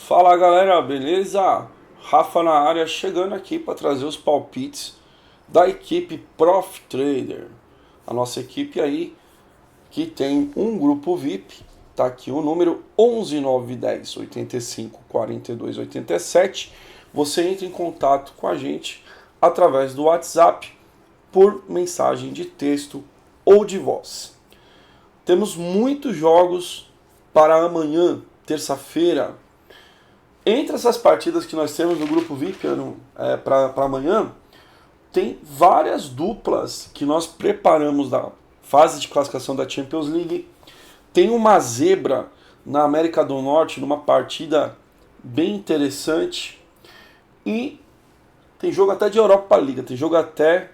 Fala galera, beleza? Rafa na área, chegando aqui para trazer os palpites da equipe Prof Trader. A nossa equipe aí que tem um grupo VIP, tá aqui o número 11910 85 42 87. Você entra em contato com a gente através do WhatsApp por mensagem de texto ou de voz. Temos muitos jogos para amanhã, terça-feira. Entre essas partidas que nós temos no grupo VIP para amanhã, tem várias duplas que nós preparamos da fase de classificação da Champions League. Tem uma zebra na América do Norte, numa partida bem interessante. E tem jogo até de Europa Liga, tem jogo até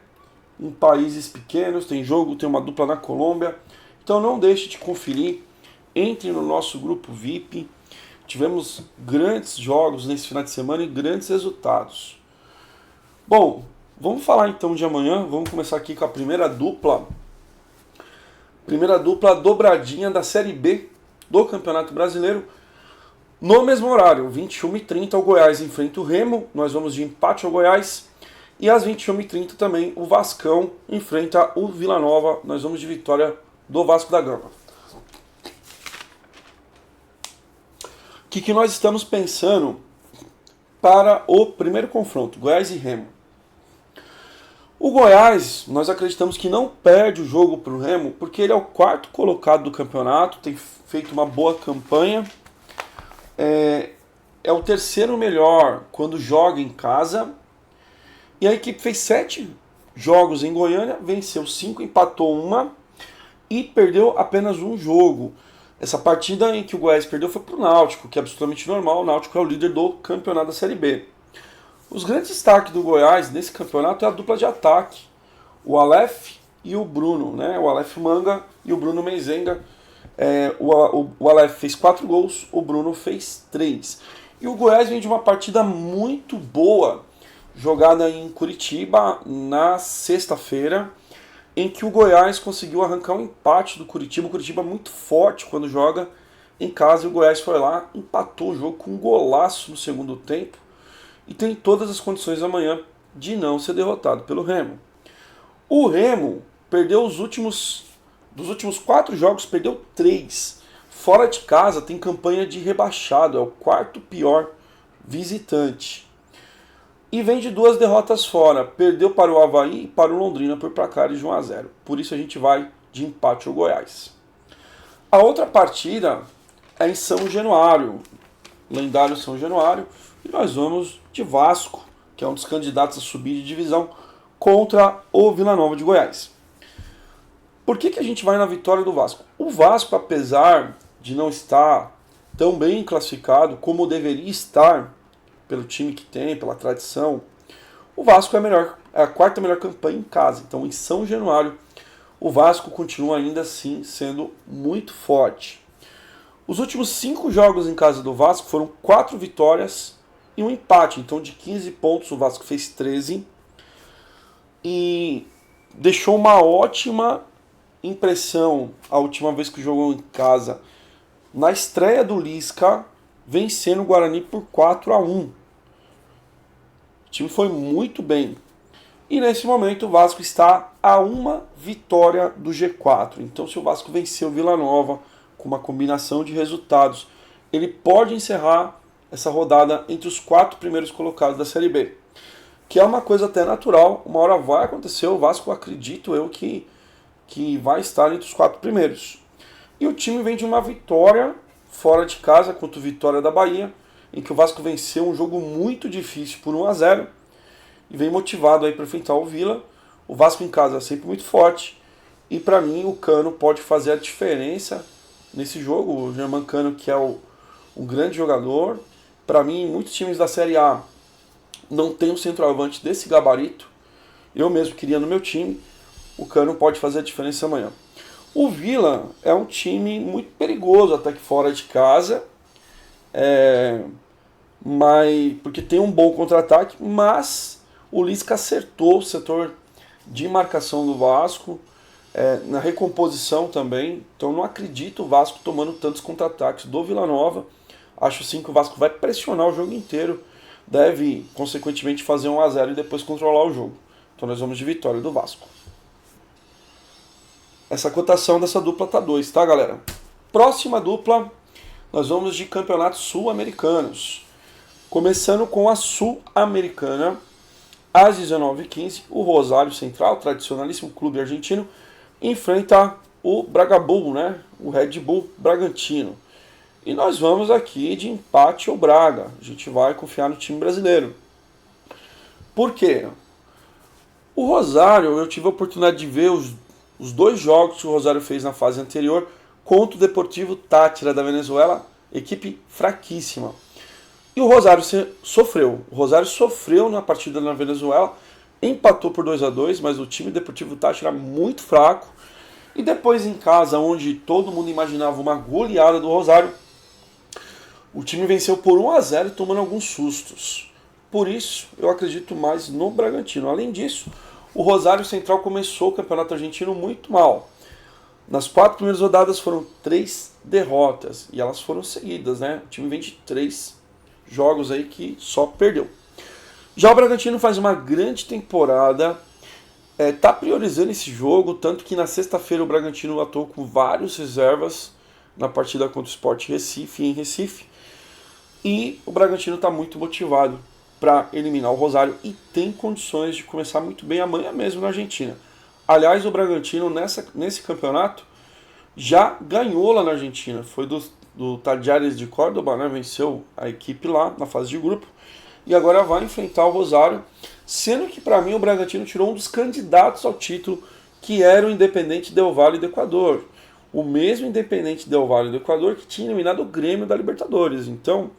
em países pequenos, tem uma dupla na Colômbia. Então não deixe de conferir, entre no nosso grupo VIP. Tivemos grandes jogos nesse final de semana e grandes resultados. Bom, vamos falar então de amanhã. Vamos começar aqui com a primeira dupla. Primeira dupla dobradinha da Série B do Campeonato Brasileiro. No mesmo horário, 21h30, o Goiás enfrenta o Remo. Nós vamos de empate ao Goiás. E às 21h30 também o Vascão enfrenta o Vila Nova. Nós vamos de vitória do Vasco da Gama. O que nós estamos pensando para o primeiro confronto, Goiás e Remo? O Goiás, nós acreditamos que não perde o jogo para o Remo, porque ele é o quarto colocado do campeonato, tem feito uma boa campanha, é o terceiro melhor quando joga em casa, e a equipe fez 7 jogos em Goiânia, venceu 5, empatou 1 e perdeu apenas um jogo. Essa partida em que o Goiás perdeu foi para o Náutico, que é absolutamente normal. O Náutico é o líder do campeonato da Série B. Os grandes destaques do Goiás nesse campeonato é a dupla de ataque. O Aleph e o Bruno, né? O Aleph Manga e o Bruno Mezenga. O Aleph fez 4 gols, o Bruno fez 3. E o Goiás vem de uma partida muito boa, jogada em Curitiba na sexta-feira, em que o Goiás conseguiu arrancar um empate do Curitiba. O Curitiba é muito forte quando joga em casa, e o Goiás foi lá, empatou o jogo com um golaço no segundo tempo e tem todas as condições amanhã de não ser derrotado pelo Remo. O Remo perdeu dos últimos 4 jogos, perdeu 3. Fora de casa tem campanha de rebaixado, é o quarto pior visitante. E vem de 2 derrotas fora. Perdeu para o Avaí e para o Londrina por placar de 1-0. Por isso a gente vai de empate ao Goiás. A outra partida é em São Januário. Lendário São Januário. E nós vamos de Vasco, que é um dos candidatos a subir de divisão, contra o Vila Nova de Goiás. Por que a gente vai na vitória do Vasco? O Vasco, apesar de não estar tão bem classificado como deveria estar, pelo time que tem, pela tradição, o Vasco é a quarta melhor campanha em casa. Então, em São Januário, o Vasco continua ainda assim sendo muito forte. Os últimos 5 jogos em casa do Vasco foram 4 vitórias e um empate. Então, de 15 pontos, o Vasco fez 13 e deixou uma ótima impressão a última vez que jogou em casa, na estreia do Lisca, vencendo o Guarani por 4-1. O time foi muito bem. E nesse momento o Vasco está a 1 vitória do G4. Então, se o Vasco vencer o Vila Nova com uma combinação de resultados, ele pode encerrar essa rodada entre os 4 primeiros colocados da Série B. Que é uma coisa até natural. Uma hora vai acontecer. O Vasco, acredito eu, que vai estar entre os 4 primeiros. E o time vem de uma vitória fora de casa contra o Vitória da Bahia, em que o Vasco venceu um jogo muito difícil por 1-0 e vem motivado aí para enfrentar o Vila. O Vasco em casa é sempre muito forte e para mim o Cano pode fazer a diferença nesse jogo. O Germán Cano, que é um grande jogador. Para mim, muitos times da Série A não tem um centroavante desse gabarito. Eu mesmo queria no meu time. O Cano pode fazer a diferença amanhã. O Vila é um time muito perigoso até que fora de casa, porque tem um bom contra-ataque, mas o Lisca acertou o setor de marcação do Vasco, na recomposição também. Então não acredito o Vasco tomando tantos contra-ataques do Vila Nova. Acho sim que o Vasco vai pressionar o jogo inteiro, deve consequentemente fazer 1-0 e depois controlar o jogo. Então nós vamos de vitória do Vasco. Essa cotação dessa dupla tá 2, tá, galera? Próxima dupla, nós vamos de campeonatos sul-americanos. Começando com a Sul-Americana, às 19h15, o Rosário Central, tradicionalíssimo clube argentino, enfrenta o Bragantino, né? O Red Bull Bragantino. E nós vamos aqui de empate ou Braga. A gente vai confiar no time brasileiro. Por quê? O Rosário, eu tive a oportunidade de ver os 2 jogos que o Rosário fez na fase anterior contra o Deportivo Táchira da Venezuela, equipe fraquíssima. E o Rosário sofreu. O Rosário sofreu na partida na Venezuela, empatou por 2-2, mas o time Deportivo Táchira era muito fraco. E depois em casa, onde todo mundo imaginava uma goleada do Rosário, o time venceu por 1-0, tomando alguns sustos. Por isso, eu acredito mais no Bragantino. Além disso, o Rosário Central começou o Campeonato Argentino muito mal. Nas 4 primeiras rodadas foram 3 derrotas, e elas foram seguidas, né? O time vem de 3 jogos aí que só perdeu. Já o Bragantino faz uma grande temporada, tá priorizando esse jogo, tanto que na sexta-feira o Bragantino atuou com vários reservas na partida contra o Sport Recife, em Recife, e o Bragantino está muito motivado para eliminar o Rosário e tem condições de começar muito bem amanhã mesmo na Argentina. Aliás, o Bragantino nesse campeonato já ganhou lá na Argentina, foi do Talleres de Córdoba, né? Venceu a equipe lá na fase de grupo e agora vai enfrentar o Rosário, sendo que para mim o Bragantino tirou um dos candidatos ao título, que era o Independente Del Valle do Equador, o mesmo Independente Del Valle do Equador que tinha eliminado o Grêmio da Libertadores. Então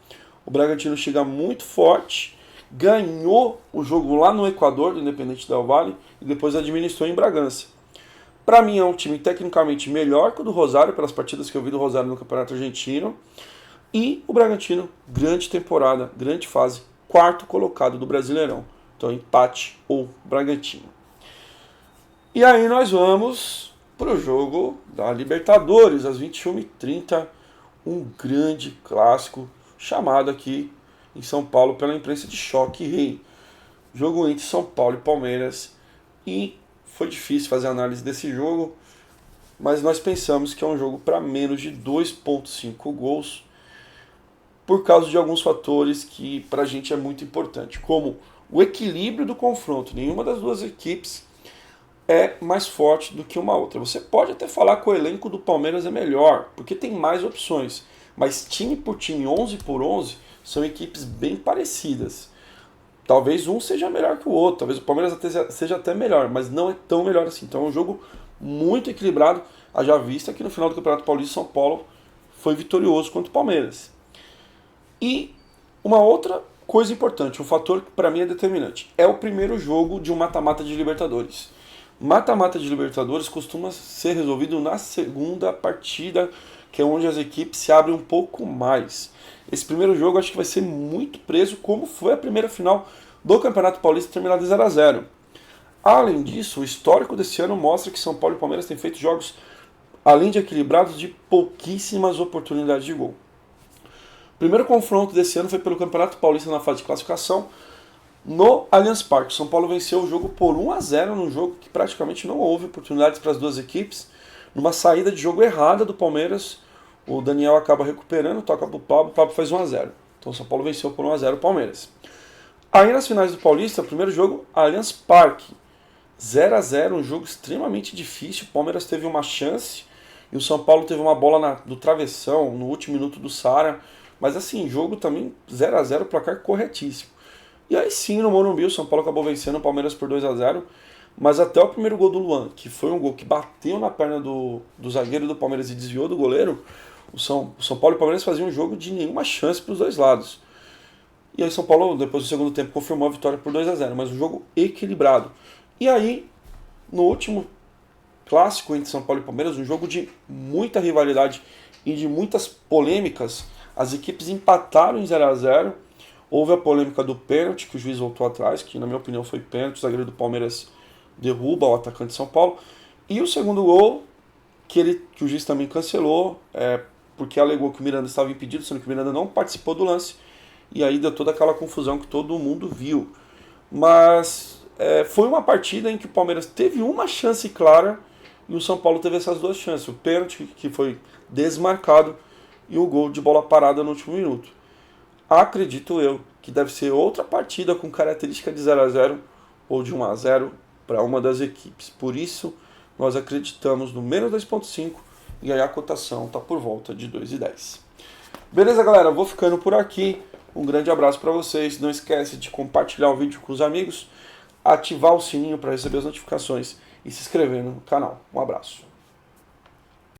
o Bragantino chega muito forte, ganhou o jogo lá no Equador do Independente Del Valle e depois administrou em Bragança. Para mim é um time tecnicamente melhor que o do Rosário, pelas partidas que eu vi do Rosário no Campeonato Argentino. E o Bragantino, grande temporada, grande fase, 4º colocado do Brasileirão. Então empate ou Bragantino. E aí nós vamos para o jogo da Libertadores, às 21h30, um grande clássico chamado aqui em São Paulo pela imprensa de Choque Rei. Jogo entre São Paulo e Palmeiras, e foi difícil fazer análise desse jogo, mas nós pensamos que é um jogo para menos de 2,5 gols, por causa de alguns fatores que para a gente é muito importante, como o equilíbrio do confronto. Nenhuma das duas equipes é mais forte do que uma outra. Você pode até falar que o elenco do Palmeiras é melhor, porque tem mais opções, mas time por time, 11 por 11, são equipes bem parecidas. Talvez um seja melhor que o outro, talvez o Palmeiras seja até melhor, mas não é tão melhor assim. Então é um jogo muito equilibrado, haja vista que no final do Campeonato Paulista São Paulo foi vitorioso contra o Palmeiras. E uma outra coisa importante, um fator que para mim é determinante, é o primeiro jogo de um mata-mata de Libertadores. Mata-mata de Libertadores costuma ser resolvido na segunda partida, que é onde as equipes se abrem um pouco mais. Esse primeiro jogo acho que vai ser muito preso, como foi a primeira final do Campeonato Paulista terminada 0-0. Além disso, o histórico desse ano mostra que São Paulo e Palmeiras têm feito jogos, além de equilibrados, de pouquíssimas oportunidades de gol. O primeiro confronto desse ano foi pelo Campeonato Paulista na fase de classificação, no Allianz Parque. São Paulo venceu o jogo por 1-0, num jogo que praticamente não houve oportunidades para as duas equipes. Numa saída de jogo errada do Palmeiras, o Daniel acaba recuperando, toca para o Pablo faz 1-0. Então o São Paulo venceu por 1-0 o Palmeiras. Aí nas finais do Paulista, o primeiro jogo, Allianz Parque, 0-0, um jogo extremamente difícil. O Palmeiras teve uma chance e o São Paulo teve uma bola do travessão no último minuto do Sara. Mas assim, jogo também 0-0, placar corretíssimo. E aí sim, no Morumbi, o São Paulo acabou vencendo o Palmeiras por 2-0. Mas até o primeiro gol do Luan, que foi um gol que bateu na perna do zagueiro do Palmeiras e desviou do goleiro, o São Paulo e o Palmeiras faziam um jogo de nenhuma chance para os dois lados. E aí São Paulo, depois do segundo tempo, confirmou a vitória por 2-0, mas um jogo equilibrado. E aí, no último clássico entre São Paulo e Palmeiras, um jogo de muita rivalidade e de muitas polêmicas, as equipes empataram em 0-0. Houve a polêmica do pênalti, que o juiz voltou atrás, que na minha opinião foi pênalti, o zagueiro do Palmeiras derruba o atacante de São Paulo. E o segundo gol, que o juiz também cancelou, porque alegou que o Miranda estava impedido, sendo que o Miranda não participou do lance, e aí deu toda aquela confusão que todo mundo viu. Mas foi uma partida em que o Palmeiras teve uma chance clara e o São Paulo teve essas duas chances. O pênalti, que foi desmarcado, e o gol de bola parada no último minuto. Acredito eu que deve ser outra partida com característica de 0-0 ou de 1-0 para uma das equipes. Por isso, nós acreditamos no menos 2,5 e aí a cotação está por volta de 2,10. Beleza, galera? Vou ficando por aqui. Um grande abraço para vocês. Não esquece de compartilhar o vídeo com os amigos, ativar o sininho para receber as notificações e se inscrever no canal. Um abraço.